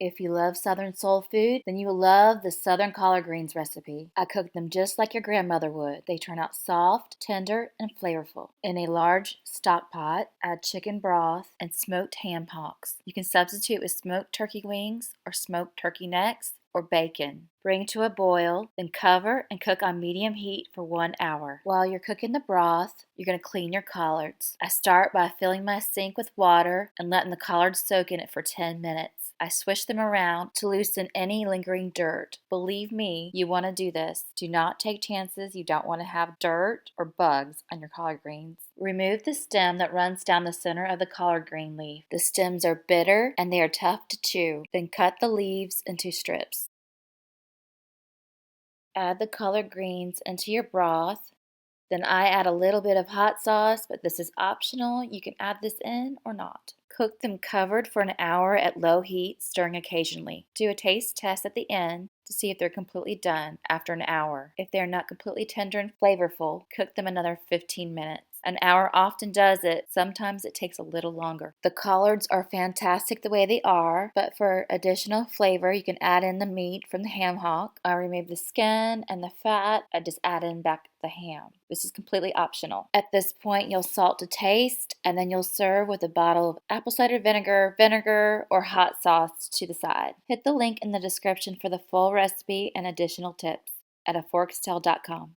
If you love Southern soul food, then you will love the Southern collard greens recipe. I cook them just like your grandmother would. They turn out soft, tender, and flavorful. In a large stock pot, add chicken broth and smoked ham hocks. You can substitute with smoked turkey wings or smoked turkey necks or bacon. Bring to a boil, then cover and cook on medium heat for 1 hour. While you're cooking the broth, you're going to clean your collards. I start by filling my sink with water and letting the collards soak in it for 10 minutes. I swish them around to loosen any lingering dirt. Believe me, you want to do this. Do not take chances. You don't want to have dirt or bugs on your collard greens. Remove the stem that runs down the center of the collard green leaf. The stems are bitter and they are tough to chew. Then cut the leaves into strips. Add the collard greens into your broth. Then I add a little bit of hot sauce, but this is optional. You can add this in or not. Cook them covered for an hour at low heat, stirring occasionally. Do a taste test at the end to see if they're completely done after an hour. If they're not completely tender and flavorful, cook them another 15 minutes. An hour often does it. Sometimes it takes a little longer. The collards are fantastic the way they are, but for additional flavor, you can add in the meat from the ham hock. I remove the skin and the fat. I just add in back the ham. This is completely optional. At this point, you'll salt to taste, and then you'll serve with a bottle of apple cider vinegar, or hot sauce to the side. Hit the link in the description for the full recipe and additional tips at aforkstale.com.